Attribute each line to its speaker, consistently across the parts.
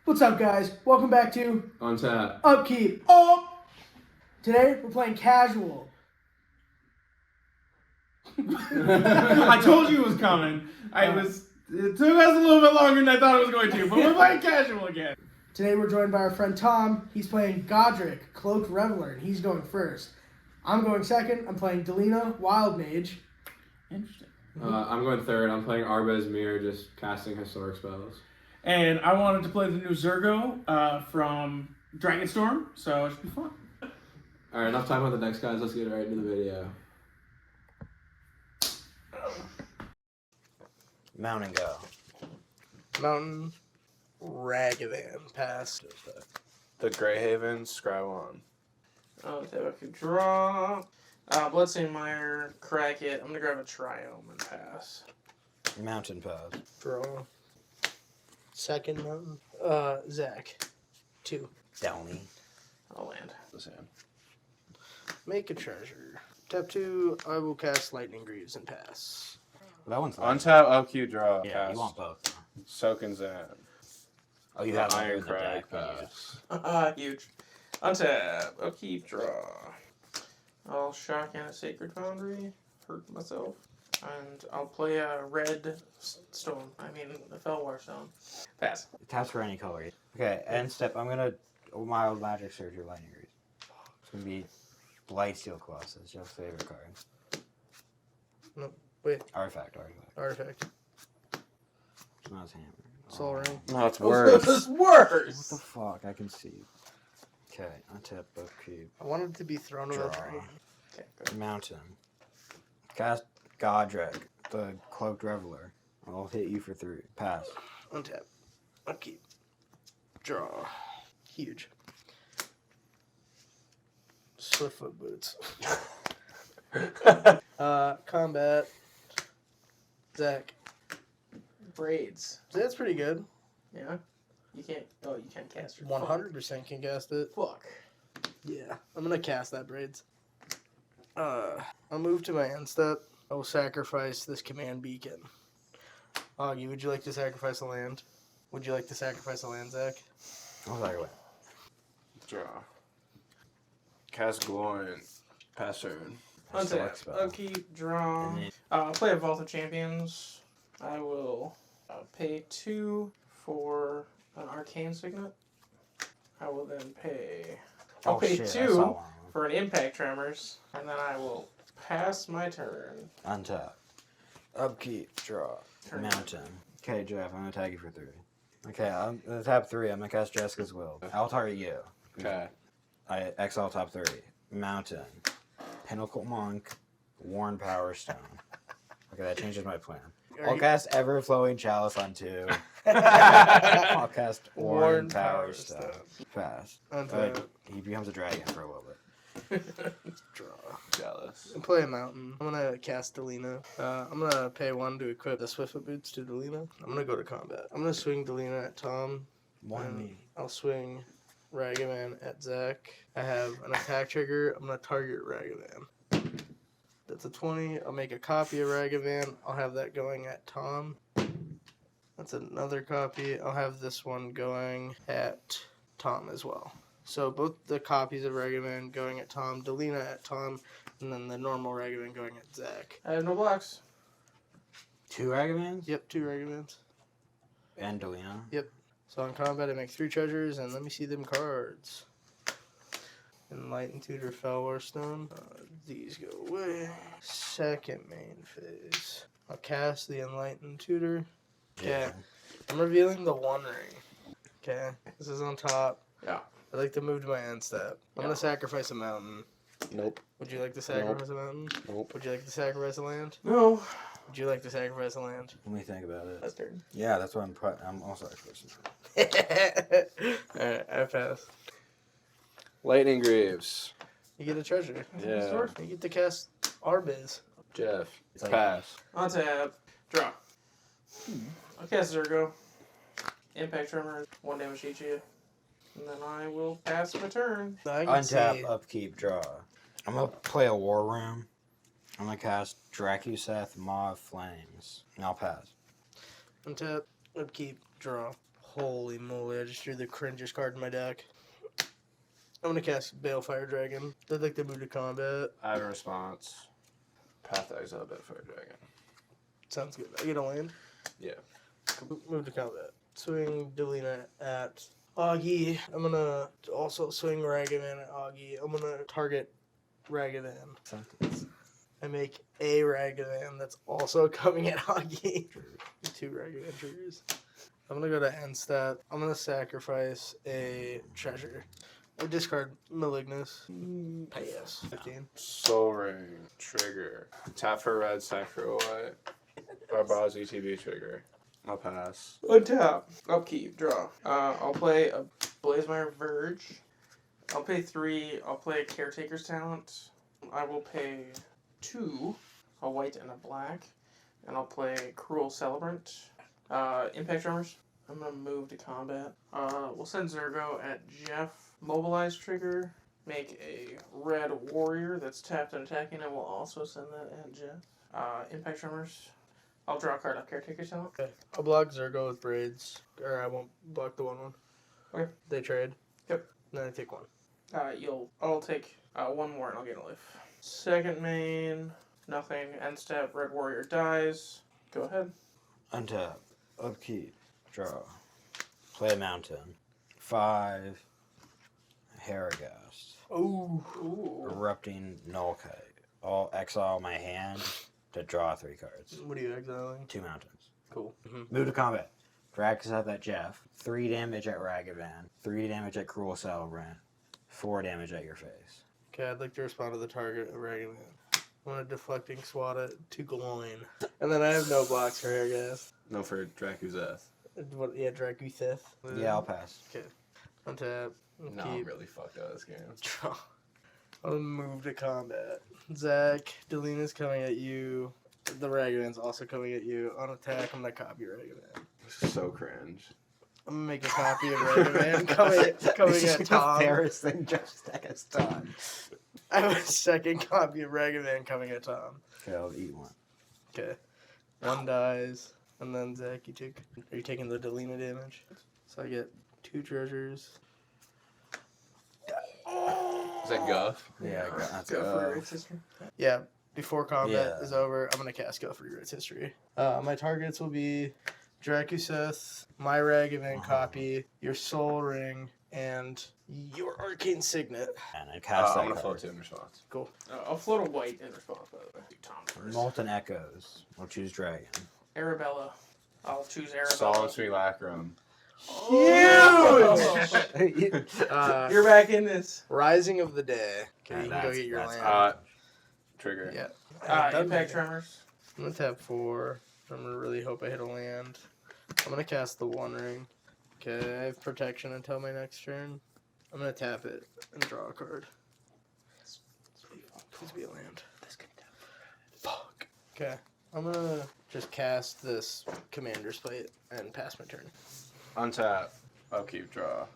Speaker 1: What's up, guys? Welcome back to
Speaker 2: Untap
Speaker 1: Upkeep Ope. Today we're playing casual.
Speaker 3: I told you it was coming. It took us a little bit longer than I thought it was going to, but we're playing casual again.
Speaker 1: Today we're joined by our friend Tom. He's playing Goddric, Cloaked Reveler, and he's going first. I'm going second. I'm playing Delina, Wild Mage.
Speaker 3: Interesting.
Speaker 2: I'm going third. I'm playing Arbaaz Mirror, just casting historic spells.
Speaker 3: And I wanted to play the new Zurgo from Dragonstorm, so it should be fun.
Speaker 2: Alright, enough time with the decks, guys. Let's get right into the video.
Speaker 4: Mount and go.
Speaker 1: Mountain, Ragavan, pass.
Speaker 5: The Greyhaven, scry one.
Speaker 6: Oh, I could draw. Bloodstained Mire, crack it. I'm gonna grab a Triome and pass.
Speaker 4: Mountain pass.
Speaker 1: Draw. Second mountain. Zach. 2.
Speaker 4: Downy.
Speaker 6: I'll land.
Speaker 5: This hand.
Speaker 1: Make a treasure. Tap 2, I will cast Lightning Greaves and pass.
Speaker 4: That one's fine.
Speaker 5: Untap Upkeep draw.
Speaker 4: Yeah,
Speaker 5: Cast.
Speaker 4: you want both.
Speaker 5: Soak and Zan.
Speaker 4: Oh, you have
Speaker 5: Iron
Speaker 4: Iron
Speaker 5: Crag
Speaker 4: deck.
Speaker 5: pass.
Speaker 6: Huge. Untap. Upkeep, draw. I'll shock in a Sacred Foundry. Hurt myself. And I'll play a red stone. I mean, a Fellwar stone. Pass.
Speaker 4: Taps for any color. Okay, end step. I'm gonna Mild Magic Surge your Lightning Greaves. It's gonna be Blightsteel Colossus, your favorite card.
Speaker 1: No, wait.
Speaker 4: Artifact.
Speaker 1: Artifact.
Speaker 4: It's not his hammer.
Speaker 1: Soul Ring.
Speaker 5: No, it's worse.
Speaker 6: This is
Speaker 4: What
Speaker 6: worse.
Speaker 4: the fuck? I can see. Okay, untap Upkeep.
Speaker 1: I wanted to be thrown
Speaker 4: Draw.
Speaker 1: over 3.
Speaker 6: Okay, good.
Speaker 4: Mountain. Cast Goddric, the Cloaked Reveler. I'll hit you for 3. Pass.
Speaker 1: Untap. Upkeep. Draw. Huge. Swiftfoot Boots. Combat. Zach.
Speaker 6: Braids.
Speaker 1: That's pretty good.
Speaker 6: Yeah? You can't. Oh, you can't cast your
Speaker 1: 100% can cast it.
Speaker 6: Fuck.
Speaker 1: Yeah. I'm gonna cast that Braids. I'll move to my end step. I will sacrifice this command beacon. Auggie, would you like to sacrifice a land? Would you like to sacrifice a land, Zach?
Speaker 4: I'll sacrifice.
Speaker 5: Draw. Cast Glorant. Pass turn.
Speaker 6: Untap. Upkeep, draw. I'll play a Vault of Champions. I will pay 2 for an Arcane Signet. I will then pay... I'll pay 2 for an Impact Tremors. And then I will pass my turn.
Speaker 4: Untap. Upkeep. Draw.
Speaker 6: Turn.
Speaker 4: Mountain. Okay, Jeff, I'm gonna tag you for 3. Okay, I'm gonna tap 3. I'm gonna cast Jessica's Will. I'll target you.
Speaker 5: Okay.
Speaker 4: I exile top 3. Mountain. Pinnacle Monk. Worn Power Stone. Okay, that changes my plan. I'll cast Ever-Flowing Chalice on 2. I'll cast Worn Power Stone. Fast. He becomes a dragon for a little bit.
Speaker 1: Draw.
Speaker 5: Jealous.
Speaker 1: And play a mountain. I'm gonna cast Delina. I'm gonna pay 1 to equip the Swiftfoot Boots to Delina. I'm gonna go to combat. I'm gonna swing Delina at Tom.
Speaker 4: One.
Speaker 1: I'll swing Ragavan at Zach. I have an attack trigger. I'm gonna target Ragavan. That's a 20. I'll make a copy of Ragavan. I'll have that going at Tom. That's another copy. I'll have this one going at Tom as well. So both the copies of Ragavan going at Tom, Delina at Tom, and then the normal Ragavan going at Zach.
Speaker 6: I have no blocks.
Speaker 4: 2 Ragavans?
Speaker 1: Yep, 2 Ragavans.
Speaker 4: And Delina?
Speaker 1: Yep. So on combat, I make 3 treasures, and let me see them cards. Enlightened Tutor, Fellwar Stone. These go away. Second main phase. I'll cast the Enlightened Tutor. Okay.
Speaker 4: Yeah.
Speaker 1: I'm revealing the One Ring. Okay. This is on top.
Speaker 6: Yeah.
Speaker 1: I'd like to move to my end step. I'm going to sacrifice a mountain.
Speaker 5: Nope.
Speaker 1: Would you like to sacrifice a mountain?
Speaker 5: Nope.
Speaker 1: Would you like to sacrifice a land?
Speaker 6: No.
Speaker 1: Would you like to sacrifice a land?
Speaker 4: Let me think about it.
Speaker 6: That's turn.
Speaker 4: Yeah, that's what I'm also sacrificing.
Speaker 1: Alright, I pass.
Speaker 5: Lightning Greaves.
Speaker 1: You get a treasure.
Speaker 5: Yeah.
Speaker 1: You get to cast Arbaaz.
Speaker 5: Jeff.
Speaker 4: It's like-
Speaker 5: Pass.
Speaker 6: Untap. Draw. I'll cast Zurgo. Impact Tremor. 1 damage each of you. And then I will pass my turn.
Speaker 1: I can
Speaker 4: Untap,
Speaker 1: see-
Speaker 4: upkeep, draw. I'm gonna play a War Room. I'm gonna cast Dracuseth, Maw of Flames. And I'll pass.
Speaker 1: Untap, upkeep, draw. Holy moly, I just drew the cringiest card in my deck. I'm gonna cast Balefire Dragon. They'd like to move to combat.
Speaker 5: I have a response. Path to Exile Balefire Dragon.
Speaker 1: Sounds good. I get a land.
Speaker 5: Yeah.
Speaker 1: Move to combat. Swing Delina at Auggie. I'm gonna also swing Ragavan at Auggie. I'm gonna target Ragavan. I make a Ragavan that's also coming at Auggie. 2 Ragavan triggers. I'm gonna go to end step. I'm gonna sacrifice a treasure. I discard Malignus. Pass. 15.
Speaker 5: Soul Ring. Trigger. Tap for red, sack for white. Arbaaz ETB trigger. I'll pass.
Speaker 6: Untap. Upkeep. Draw. I'll play a Blazemire Verge. I'll pay 3. I'll play a Caretaker's Talent. I will pay 2, a white and a black. And I'll play Cruel Celebrant. Impact Drummers. I'm going to move to combat. We'll send Zurgo at Jeff. Mobilize trigger. Make a red warrior that's tapped and attacking. I will also send that at Jeff. Impact Drummers. I'll draw a card off Caretaker's Talent.
Speaker 1: Okay. I'll block Zurgo with Braids. Or I won't block the 1-1.
Speaker 6: Okay.
Speaker 1: They trade.
Speaker 6: Yep.
Speaker 1: And then I take 1.
Speaker 6: I'll take 1 more and I'll get a life. Second main, nothing. End step, red warrior dies. Go ahead.
Speaker 4: Untap. Upkeep. Draw. Play a mountain. 5. Harrogast.
Speaker 1: Ooh.
Speaker 4: Erupting Nullkite. I'll exile my hand to draw 3 cards.
Speaker 1: What are you exiling?
Speaker 4: 2 mountains.
Speaker 1: Cool.
Speaker 4: Move to combat. Drag us up at Jeff. 3 damage at Ragavan. 3 damage at Cruel Celebrant. 4 damage at your face.
Speaker 1: Okay, I'd like to respond to the target of Ragavan. I'm gonna deflecting swat it to Gloin. And then I have no blocks for Harrogast.
Speaker 5: No for Dracuzeth.
Speaker 1: What? Yeah, Dracusith.
Speaker 4: Yeah, I'll pass.
Speaker 1: Untap.
Speaker 5: No, I'm really fucked out of this game.
Speaker 1: Draw. I'll move to combat. Zach, Delina's coming at you. The Ragavan's also coming at you. On attack, I'm gonna copy Ragavan.
Speaker 5: This is so cringe.
Speaker 1: I'm gonna make a copy of Ragavan coming at Tom.
Speaker 4: Fairest thing Just has done.
Speaker 1: I have a second copy of Ragavan coming at Tom.
Speaker 4: Okay, I'll eat 1.
Speaker 1: Okay. 1 dies. And then Zach, are you taking the Delina damage? So I get 2 treasures.
Speaker 5: Is that Guff?
Speaker 4: Yeah, that's
Speaker 6: Go for Rick's history.
Speaker 1: Yeah, before combat
Speaker 4: Yeah.
Speaker 1: is over, I'm going to cast Go for Roots History. My targets will be Dracuseth, my Ragavan copy, your Soul Ring, and your Arcane Signet.
Speaker 4: And I cast that
Speaker 5: I'm gonna
Speaker 4: card.
Speaker 5: float 2 in response.
Speaker 1: Cool.
Speaker 6: I'll float a white in response, by the way. Do Tom first.
Speaker 4: Molten Echoes. I'll choose Dragon.
Speaker 6: Arabella. I'll choose Arabella.
Speaker 5: Solid Sweet Lacrum.
Speaker 6: You're back in this.
Speaker 1: Rising of the Day. Okay, you can go
Speaker 4: That's-
Speaker 1: get your
Speaker 4: that's
Speaker 1: land.
Speaker 5: Trigger.
Speaker 1: Yeah.
Speaker 6: Impact Tremors.
Speaker 1: I'm going to tap 4. I'm going to really hope I hit a land. I'm going to cast the 1 ring. Okay, I have protection until my next turn. I'm going to tap it and draw a card. Please be a land. Fuck. Okay, I'm going to just cast this Commander's Plate and pass my turn.
Speaker 5: Untap. Upkeep. Draw. I'm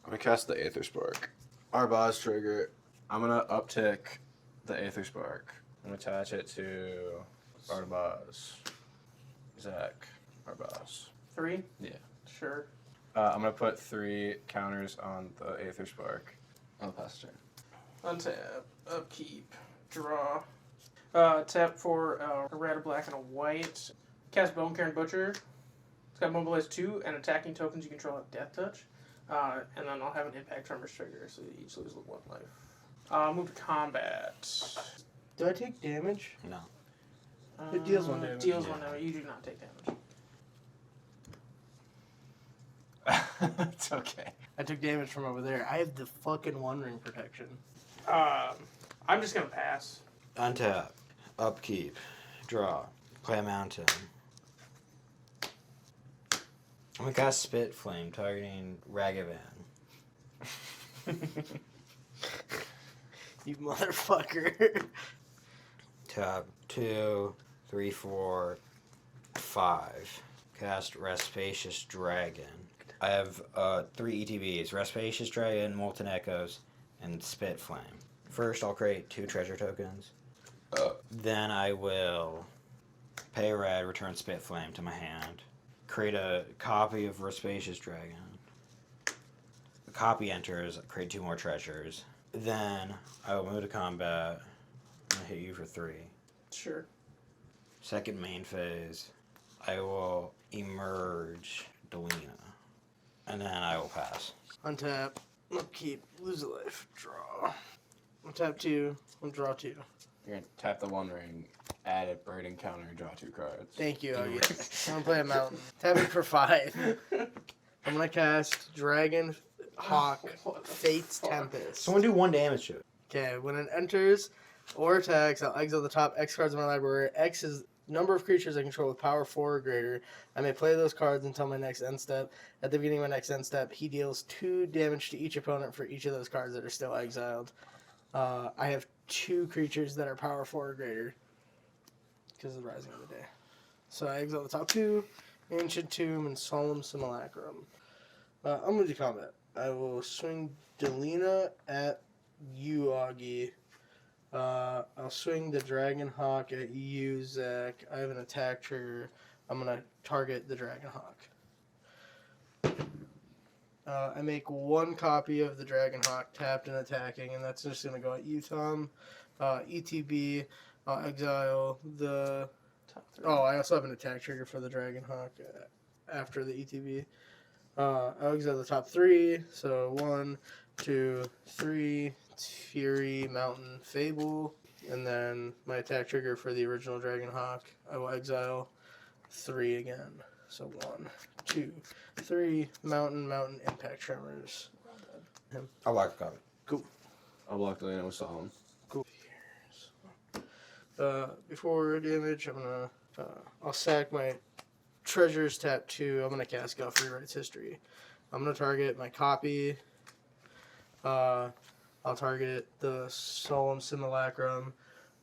Speaker 5: gonna cast the Aether Spark. Arbaaz trigger. I'm gonna uptick the Aether Spark. I'm gonna attach it to Arbaaz. Zach. Arbaaz.
Speaker 6: 3?
Speaker 5: Yeah.
Speaker 6: Sure.
Speaker 5: I'm gonna put 3 counters on the Aether Spark. I'll pass turn.
Speaker 6: Untap. Upkeep. Draw. Tap for a red, a black, and a white. Cast Bone Cairn Butcher. It's got Mobilize 2 and attacking tokens you control have Death Touch. And then I'll have an Impact Tremors trigger, so you each lose 1 life. Move to combat.
Speaker 1: Do I take damage?
Speaker 4: No.
Speaker 1: It deals 1 damage.
Speaker 6: Deals 1 damage. You do not take damage.
Speaker 5: It's okay.
Speaker 1: I took damage from over there. I have the fucking 1 ring protection.
Speaker 6: I'm just gonna pass.
Speaker 4: Untap. Upkeep. Draw. Play a mountain. I'm gonna cast Spit Flame, targeting Ragavan.
Speaker 1: You motherfucker.
Speaker 4: Tap 2, 3, 4, 5. Cast Respacious Dragon. I have 3 ETBs: Respacious Dragon, Molten Echoes, and Spit Flame. First, I'll create 2 treasure tokens. Then I will pay red, return Spit Flame to my hand. create a copy of Respacious Dragon. The copy enters, create 2 more treasures. Then I will move to combat. I'm gonna hit you for 3.
Speaker 6: Sure.
Speaker 4: Second main phase, I will emerge Delina. And then I will pass.
Speaker 1: Untap, upkeep, lose a life, draw. Untap 2, and draw 2.
Speaker 5: You're gonna tap the One Ring, add a bird encounter, draw 2 cards.
Speaker 1: Thank you, Auggie. I'm gonna play a mountain. Tapping for 5. I'm gonna cast Dragon Hawk Fate's Tempest.
Speaker 4: Someone do 1 damage to it.
Speaker 1: Okay, when it enters or attacks, I'll exile the top X cards of my library. X is number of creatures I control with power 4 or greater. I may play those cards until my next end step. At the beginning of my next end step, he deals 2 damage to each opponent for each of those cards that are still exiled. I have 2 creatures that are power 4 or greater because of the Rising of the Day. So I exile the top 2, Ancient Tomb and Solemn Simulacrum. I'm going to do combat. I will swing Delina at you, Auggie. I'll swing the Dragon Hawk at you, Zach. I have an attack trigger. I'm going to target the Dragon Hawk. I make 1 copy of the Dragon Hawk tapped and attacking, and that's just going to go at you, Tom. ETB, I'll exile the...
Speaker 6: Top 3.
Speaker 1: Oh, I also have an attack trigger for the Dragon Hawk after the ETB. I'll exile the top 3, so 1, 2, 3, Fury, Mountain, Fable, and then my attack trigger for the original Dragon Hawk, I will exile 3 again. So 1, 2, 3, Mountain, Impact Tremors.
Speaker 4: I'll block the copy.
Speaker 5: I'll block Delina with Solemn.
Speaker 1: Before damage, I'll sack my Treasures tap 2. I'm gonna cast Guthrie Writes History. I'm gonna target my copy. I'll target the Solemn Simulacrum,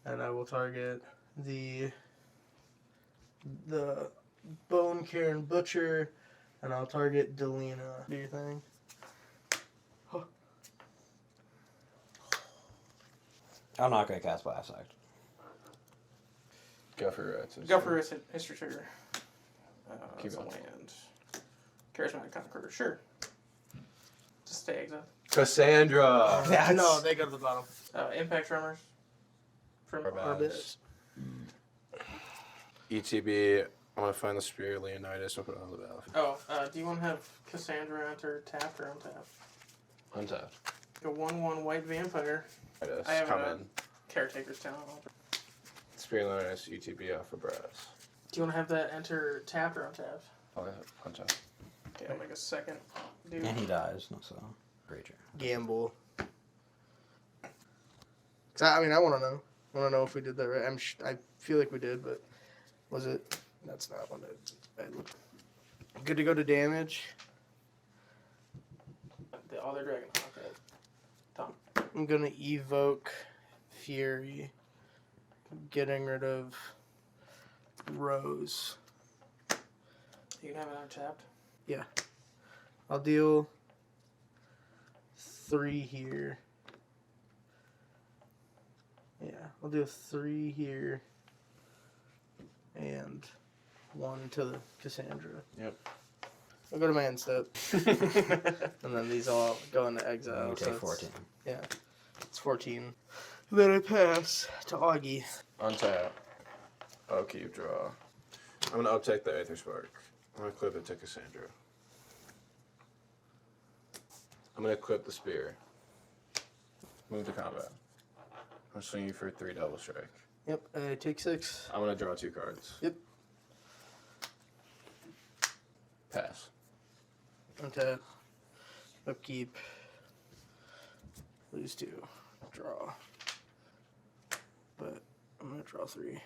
Speaker 1: and I will target the Bone Cairn Butcher, and I'll target Delina. Do your thing.
Speaker 4: I'm not going to cast Blast Act.
Speaker 5: Guthrie Writes.
Speaker 6: Guthrie Writes History trigger.
Speaker 5: Keep
Speaker 6: It's a
Speaker 5: going.
Speaker 6: land. Charismatic Conqueror. Sure. Just stay exiled.
Speaker 5: Cassandra!
Speaker 1: No, they go to the bottom.
Speaker 6: Impact Tremors. From
Speaker 5: Arbaaz. ETB, I'm going to find the Spear of Leonidas and put it on the battlefield.
Speaker 6: Do you want to have Cassandra enter tapped or untapped?
Speaker 5: Untapped.
Speaker 6: A 1/1 white vampire.
Speaker 5: Leonidas,
Speaker 6: I have
Speaker 5: come
Speaker 6: a-
Speaker 5: in.
Speaker 6: Caretaker's Talent.
Speaker 5: Spear of Leonidas, ETB off of Brass.
Speaker 6: Do you want to have that enter tapped or untapped?
Speaker 5: Oh, yeah, untapped.
Speaker 6: Okay, I'll make a second. Dude.
Speaker 4: And he dies, so creature.
Speaker 1: Gamble. 'Cause I want to know. I want to know if we did that right. I feel like we did, but was it? That's not what it's bad. Good to go to damage.
Speaker 6: The other Dragon Hawk, right? Tom.
Speaker 1: I'm gonna evoke Fury, getting rid of Rose.
Speaker 6: You can have it untapped.
Speaker 1: I'll deal 3 here. Yeah, I'll do 3 here. And 1 to the Cassandra.
Speaker 5: Yep.
Speaker 1: I'll go to my end step. And then these all go into exile.
Speaker 4: You
Speaker 1: so
Speaker 4: take
Speaker 1: it's-
Speaker 4: 14.
Speaker 1: Yeah, it's 14. Then I pass to Auggie.
Speaker 5: Untap. Upkeep, draw. I'm going to uptake the Aether Spark. I'm going to equip it to Cassandra. I'm going to equip the Spear. Move to combat. I'm swinging you for 3 double strike.
Speaker 1: Yep, I take 6.
Speaker 5: I'm going to draw 2 cards.
Speaker 1: Yep.
Speaker 5: Pass.
Speaker 1: Untap. Upkeep. Lose 2. Draw. But I'm gonna draw 3.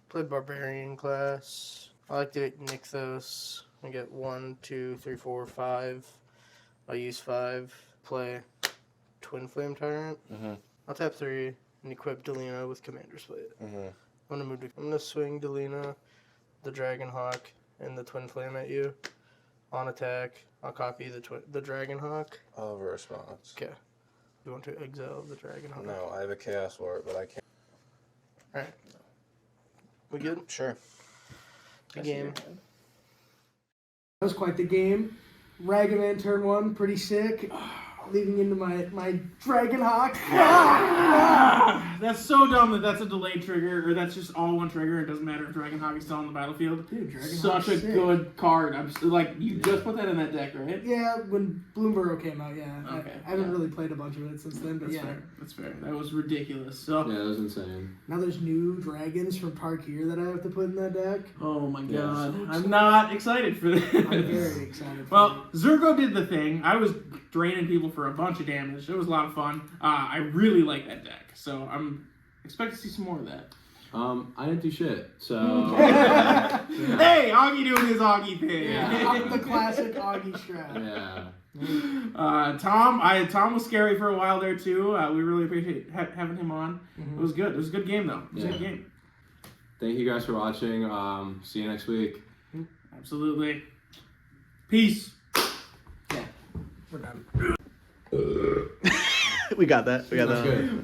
Speaker 1: Play Barbarian class. I like to Nykthos. I get 1, 2, 3, 4, 5. I'll use 5. Play Twin Flame Tyrant.
Speaker 5: Mm-hmm.
Speaker 1: I'll tap 3 and equip Delina with Commander's Plate.
Speaker 5: Mm-hmm.
Speaker 1: I'm gonna swing Delina, the Dragon Hawk, and the Twin Flame at you. On attack, I'll copy the Dragon Hawk.
Speaker 5: I'll have a response.
Speaker 1: Okay. You want to exile the Dragon Hawk?
Speaker 5: No, I have a Chaos Warp, but I can't.
Speaker 1: Alright. We good?
Speaker 5: Sure.
Speaker 1: The game.
Speaker 7: That was quite the game. Ragavan turn 1, pretty sick. Leading into my Dragon Hawk.
Speaker 3: That's so dumb that's a delayed trigger, or that's just all one trigger. It doesn't matter if Dragon Hawk is still on the battlefield.
Speaker 7: Dude, Dragon
Speaker 3: Such
Speaker 7: Hawk's
Speaker 3: a
Speaker 7: sick.
Speaker 3: good card. I'm like, you just put that in that deck, right?
Speaker 7: Yeah, when Bloomburrow came out, yeah.
Speaker 3: Okay,
Speaker 7: I haven't really played a bunch of it since then, but
Speaker 3: That's
Speaker 7: yeah.
Speaker 3: fair. That's fair. That was ridiculous. So,
Speaker 2: Yeah, that was insane.
Speaker 7: Now there's new dragons from Parkir that I have to put in that deck.
Speaker 3: oh my
Speaker 2: Yeah.
Speaker 3: god, I'm not excited for this.
Speaker 7: I'm very excited for
Speaker 3: Well, Zurgo did the thing. I was draining people for a bunch of damage. It was a lot of fun. I really like that deck, so I'm expect to see some more of that.
Speaker 2: I didn't do shit, so.
Speaker 3: Hey, Auggie doing his Auggie thing.
Speaker 7: it. The classic Auggie strat.
Speaker 2: Yeah.
Speaker 3: Tom was scary for a while there too. We really appreciate having him on. It was good. It was a good game though. It was a good
Speaker 2: Yeah.
Speaker 3: game.
Speaker 2: Thank you guys for watching. See you next week.
Speaker 3: Absolutely. Peace.
Speaker 7: We're done.
Speaker 1: We got that. We got
Speaker 2: That's
Speaker 1: that.
Speaker 2: good.